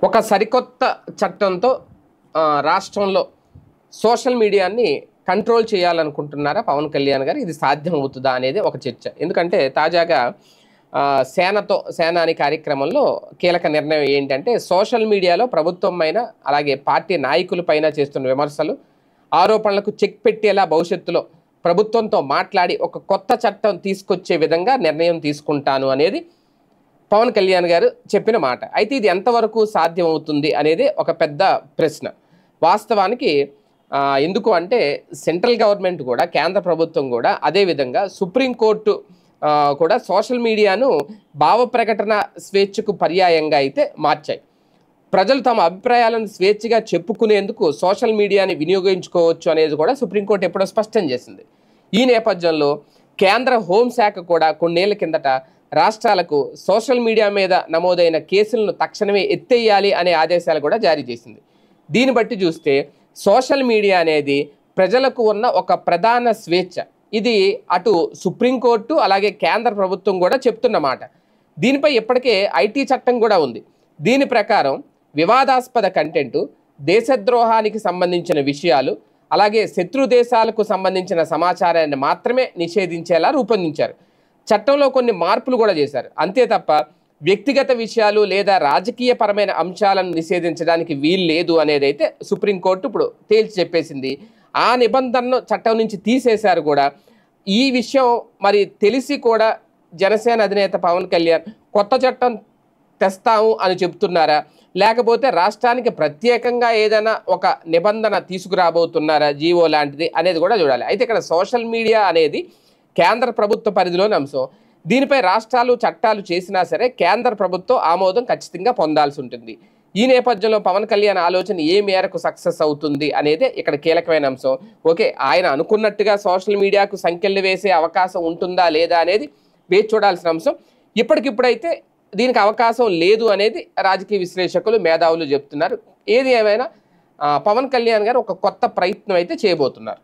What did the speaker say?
ఒక సరికొత్త చట్టంతో రాష్ట్రంలో సోషల్ మీడియాని కంట్రోల్ చేయాలనుకుంటున్నారా పవన్ కళ్యాణ్ గారు? ఇది సాధ్యమవుతుందా అనేది ఒక చర్చ. ఎందుకంటే తాజాగా సేన అనే కార్యక్రమంలో కీలక నిర్ణయం ఏంటంటే సోషల్ మీడియాలో ప్రభుత్వం పైన అలాగే పార్టీ నాయకుల పైన చేస్తున్న విమర్శలు ఆరోపణలకు చెక్ పెట్టేలా భవిష్యత్తులో ప్రభుత్వంతో మాట్లాడి ఒక కొత్త చట్టం తీసుకొచ్చే విధంగా నిర్ణయం తీసుకుంటాను అనేది పవన్ కళ్యాణ్ గారు చెప్పిన మాట. అయితే ఇది ఎంతవరకు సాధ్యమవుతుంది అనేది ఒక పెద్ద ప్రశ్న. వాస్తవానికి ఎందుకు అంటే సెంట్రల్ గవర్నమెంట్ కూడా కేంద్ర ప్రభుత్వం కూడా అదేవిధంగా సుప్రీంకోర్టు కూడా సోషల్ మీడియాను భావ ప్రకటన స్వేచ్ఛకు పర్యాయంగా అయితే మార్చాయి. ప్రజలు తమ అభిప్రాయాలను స్వేచ్ఛగా చెప్పుకునేందుకు సోషల్ మీడియాని వినియోగించుకోవచ్చు అనేది కూడా సుప్రీంకోర్టు ఎప్పుడో స్పష్టం చేసింది. ఈ నేపథ్యంలో కేంద్ర హోంశాఖ కూడా కొన్నేళ్ల కిందట రాష్ట్రాలకు సోషల్ మీడియా మీద నమోదైన కేసులను తక్షణమే ఎత్తేయాలి అనే ఆదేశాలు కూడా జారీ చేసింది. దీన్ని బట్టి చూస్తే సోషల్ మీడియా అనేది ప్రజలకు ఉన్న ఒక ప్రధాన స్వేచ్ఛ. ఇది అటు సుప్రీంకోర్టు అలాగే కేంద్ర ప్రభుత్వం కూడా చెప్తున్నమాట. దీనిపై ఇప్పటికే ఐటీ చట్టం కూడా ఉంది. దీని ప్రకారం వివాదాస్పద కంటెంటు, దేశద్రోహానికి సంబంధించిన విషయాలు అలాగే శత్రు దేశాలకు సంబంధించిన సమాచారాన్ని మాత్రమే నిషేధించేలా రూపొందించారు. చట్టంలో కొన్ని మార్పులు కూడా చేశారు. అంతే తప్ప వ్యక్తిగత విషయాలు లేదా రాజకీయపరమైన అంశాలను నిషేధించడానికి వీలు లేదు అనేది అయితే సుప్రీంకోర్టు ఇప్పుడు తేల్చి చెప్పేసింది. ఆ నిబంధనను చట్టం నుంచి తీసేశారు కూడా. ఈ విషయం మరి తెలిసి కూడా జనసేన అధినేత పవన్ కళ్యాణ్ కొత్త చట్టం తెస్తాము అని చెప్తున్నారా, లేకపోతే రాష్ట్రానికి ప్రత్యేకంగా ఏదైనా ఒక నిబంధన తీసుకురాబోతున్నారా జీవో లాంటిది అనేది కూడా చూడాలి. అయితే ఇక్కడ సోషల్ మీడియా అనేది కేంద్ర ప్రభుత్వ పరిధిలోని అంశం. దీనిపై రాష్ట్రాలు చట్టాలు చేసినా సరే కేంద్ర ప్రభుత్వం ఆమోదం ఖచ్చితంగా పొందాల్సి ఉంటుంది. ఈ నేపథ్యంలో పవన్ కళ్యాణ్ ఆలోచన ఏ మేరకు సక్సెస్ అవుతుంది అనేది ఇక్కడ కీలకమైన అంశం. ఓకే, ఆయన అనుకున్నట్టుగా సోషల్ మీడియాకు సంఖ్యలు వేసే అవకాశం ఉంటుందా లేదా అనేది వేచి చూడాల్సిన అంశం. ఇప్పటికిప్పుడైతే దీనికి అవకాశం లేదు అనేది రాజకీయ విశ్లేషకులు మేధావులు చెప్తున్నారు. ఏది ఏమైనా పవన్ కళ్యాణ్ గారు ఒక కొత్త ప్రయత్నం అయితే చేయబోతున్నారు.